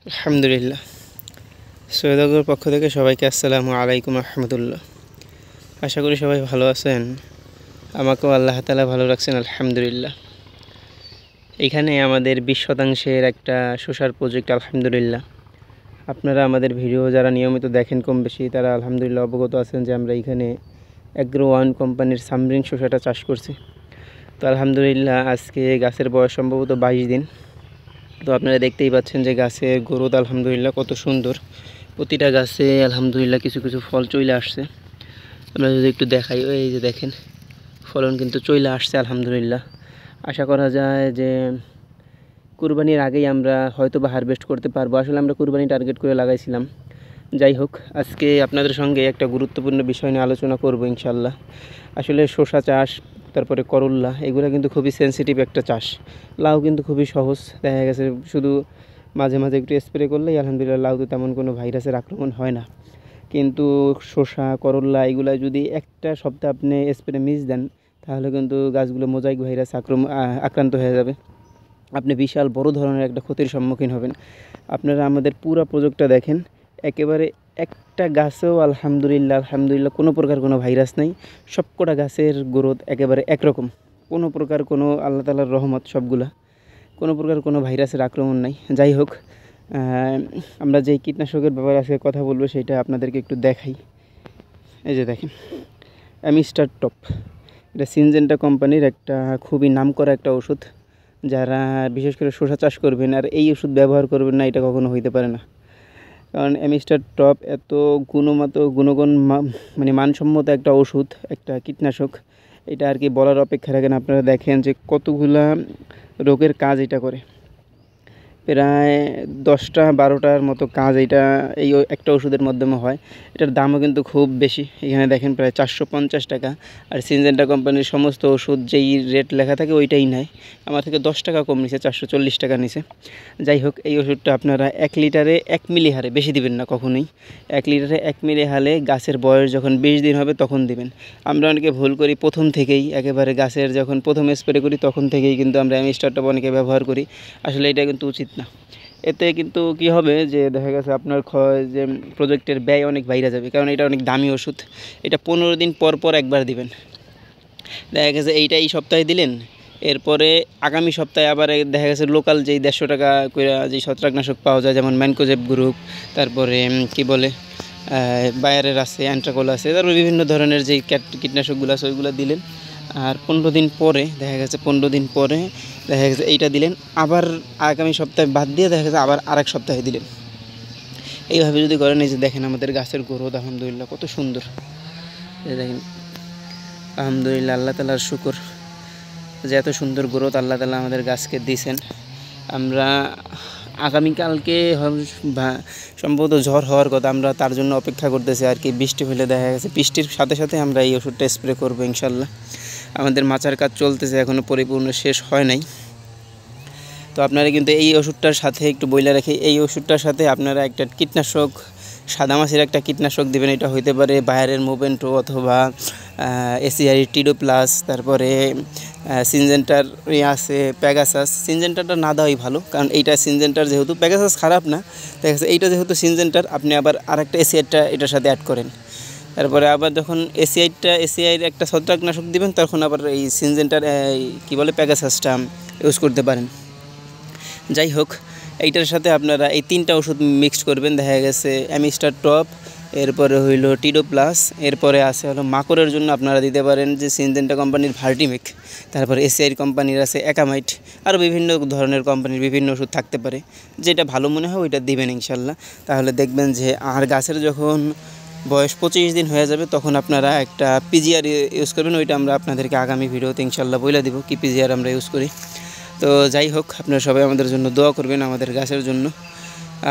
আলহামদুলিল্লাহ। সৈয়দাগর পক্ষ থেকে সবাইকে আসসালামু আলাইকুম রহমতুল্লাহ। আশা করি সবাই ভালো আছেন। আমাকেও আল্লাহ তাআলা ভালো রাখছেন আলহামদুলিল্লাহ। এখানে আমাদের 20% একটা শসার প্রজেক্ট আলহামদুলিল্লাহ। আপনারা আমাদের ভিডিও যারা নিয়মিত দেখেন কম বেশি তারা আলহামদুলিল্লাহ অবগত আছেন যে আমরা এখানে অ্যাগ্রো ওয়ান কোম্পানির সামরিন শসাটা চাষ করছি। তো আলহামদুলিল্লাহ আজকে গাছের বয়স সম্ভবত 22 দিন। তো আপনারা দেখতেই পাচ্ছেন যে গাছের গ্রোথ আলহামদুলিল্লাহ কত সুন্দর। প্রতিটা গাছে আলহামদুলিল্লাহ কিছু কিছু ফল চলে আসছে। আমরা যদি একটু দেখাই, এই যে দেখেন ফলন কিন্তু চলে আসছে আলহামদুলিল্লাহ। আশা করা যায় যে কুরবানির আগেই আমরা হয়তো বা হারভেস্ট করতে পারবো। আসলে আমরা কুরবানি টার্গেট করে লাগাইছিলাম। যাই হোক, আজকে আপনাদের সঙ্গে একটা গুরুত্বপূর্ণ বিষয় নিয়ে আলোচনা করব ইনশাল্লাহ। আসলে শসা চাষ, তারপরে করল্লা, এগুলো কিন্তু খুবই সেন্সিটিভ একটা চাষ। লাউ কিন্তু খুবই সহজ, দেখা গেছে শুধু মাঝে মাঝে একটু স্প্রে করলেই আলহামদুলিল্লাহ লাউতে তেমন কোনো ভাইরাসের আক্রমণ হয় না। কিন্তু শসা, করল্লা এগুলো যদি একটা সপ্তাহ আপনি স্প্রে মিস দেন তাহলে কিন্তু গাছগুলো মোজাইক ভাইরাস আক্রান্ত হয়ে যাবে। আপনি বিশাল বড় ধরনের একটা ক্ষতির সম্মুখীন হবেন। আপনারা আমাদের পুরো প্রজেক্টটা দেখেন, একেবারে একটা গাছেও আলহামদুলিল্লাহ কোনো প্রকার কোনো ভাইরাস নাই। সবকটা গাছের গ্রোথ একেবারে একরকম, কোনো প্রকার কোনো আল্লাহ তাআলার রহমত, সবগুলা কোনো প্রকার কোনো ভাইরাসের আক্রমণ নাই। যাই হোক, আমরা যেই কীটনাশকের ব্যাপারে আজকে কথা বলবো সেটা আপনাদেরকে একটু দেখাই। এই যে দেখেন অ্যামিস্টার টপ, এটা সিনজেন্টা কোম্পানির একটা খুবই নামকরা একটা ওষুধ। যারা বিশেষ করে শসা চাষ করবেন আর এই ওষুধ ব্যবহার করবেন না, এটা কখনো হইতে পারে না। কারণ অ্যামিস্টার টপ এত গুণগণ মানে মানসম্মত একটা ওষুধ, একটা কীটনাশক, এটা আর কি বলার অপেক্ষা রাখেন। আপনারা দেখেন যে কতগুলা রোগের কাজ এটা করে। প্রায় 10-12টার মতো কাজ এই একটা ওষুধের মাধ্যমে হয়। এটার দামও কিন্তু খুব বেশি, এখানে দেখেন প্রায় 450 টাকা। আর সিনজেন্টা কোম্পানির সমস্ত ওষুধ যেই রেট লেখা থাকে ওইটাই নেয়। আমার থেকে 10 টাকা কম নিছে, 440 টাকা নিছে। যাই হোক, এই ওষুধটা আপনারা 1 লিটারে 1 মিলি হারে, বেশি দিবেন না কখনোই। 1 লিটারে 1 মিলি হারে গাছের বয়স যখন 20 দিন হবে তখন দিবেন। আমরা অনেকে ভুল করি, প্রথম থেকেই একেবারে গাছের যখন প্রথম স্প্রে করি তখন থেকেই কিন্তু আমরা অ্যামিস্টার টপ অনেকে ব্যবহার করি। আসলে এটা কিন্তু উচিত না। এতে কিন্তু কি হবে যে দেখা গেছে আপনার যে প্রজেক্টের ব্যয় অনেক বাইরে যাবে, কারণ এটা অনেক দামি ওষুধ। এটা 15 দিন পর পর একবার দিবেন। দেখা গেছে এইটা এই সপ্তাহে দিলেন, এরপরে আগামী সপ্তাহে আবার দেখা গেছে লোকাল যেই 150 টাকা করে যেই ছত্রাকনাশক পাওয়া যায়, যেমন ম্যানকোজেব গ্রুপ, তারপরে কি বলে বায়ারের আছে, অ্যান্ট্রাকোল আছে, তারপরে বিভিন্ন ধরনের যেই কীটনাশকগুলো আছে ওইগুলো দিলেন। আর 15 দিন পরে দেখা গেছে এইটা দিলেন, আবার আগামী সপ্তাহে বাদ দিয়ে দেখা গেছে আবার আরেক সপ্তাহে দিলেন। এইভাবে যদি করেন, এই যে দেখেন আমাদের গাছের গ্রোথ আলহামদুলিল্লাহ কত সুন্দর। এই দেখেন আলহামদুলিল্লাহ, আল্লাহ তাআলার শুকর যে এত সুন্দর গ্রোথ আল্লাহ তাআলা আমাদের গাছকে দিয়েছেন। আমরা আগামীকালকে সম্ভবত ঝড় হওয়ার কথা, আমরা তার জন্য অপেক্ষা করতেছি আর কি। বৃষ্টি হলে দেখা গেছে বৃষ্টির সাথে সাথে আমরা এই ওষুধটা স্প্রে করবো ইনশাল্লাহ। আমাদের মাচার কাজ চলতেছে, এখনও পরিপূর্ণ শেষ হয় নাই। তো আপনারা কিন্তু এই ওষুধটার সাথে একটু বইলা রাখি, এই ওষুধটার সাথে আপনারা একটা কীটনাশক, সাদামাছির একটা কীটনাশক দেবেন। এটা হইতে পারে বায়ারের মোভেন্টো অথবা এসিআই টিডো প্লাস, তারপরে সিনজেন্টার আছে প্যাগাসাস। সিনজেন্টারটা না দেওয়াই ভালো, কারণ এইটা সিনজেন্টার যেহেতু, প্যাগাসাস খারাপ না, দেখা যাচ্ছে এইটা যেহেতু সিনজেন্টার, আপনি আবার আরেকটা এসিআইটা এটার সাথে অ্যাড করেন। তারপরে আবার যখন এসিআইয়ের একটা ছত্রাকনাশক দিবেন তখন আবার এই সিনজেন্টার কি বলে প্যাগাসাসটা ইউজ করতে পারেন। যাই হোক, এইটার সাথে আপনারা এই 3টা ওষুধ মিক্সড করবেন। দেখা গেছে অ্যামিস্টার টপ, এরপরে হইলো টিডো প্লাস, এরপরে আছে হলো মাকড়ের জন্য আপনারা দিতে পারেন যে সিনজেন্টা কোম্পানির ভার্টিমেক, তারপরে এসিআই কোম্পানির আছে অ্যাকামাইট, আরও বিভিন্ন ধরনের কোম্পানির বিভিন্ন ওষুধ থাকতে পারে। যেটা ভালো মনে হয় ওইটা দিবেন ইনশাল্লাহ। তাহলে দেখবেন যে আর গাছের যখন বয়স 25 দিন হয়ে যাবে তখন আপনারা একটা পিজিআর ইউজ করবেন। ওইটা আমরা আপনাদেরকে আগামী ভিডিওতে ইনশাল্লাহ বলে দিব কি পিজিআর আমরা ইউজ করি। তো যাই হোক, আপনারা সবাই আমাদের জন্য দোয়া করবেন, আমাদের গাছের জন্য,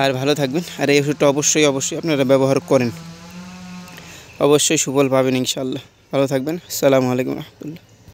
আর ভালো থাকবেন। আর এই ওষুধটা অবশ্যই আপনারা ব্যবহার করেন, অবশ্যই সুফল পাবেন ইনশাল্লাহ। ভালো থাকবেন। আসসালামু আলাইকুম রহমতুল্লাহ।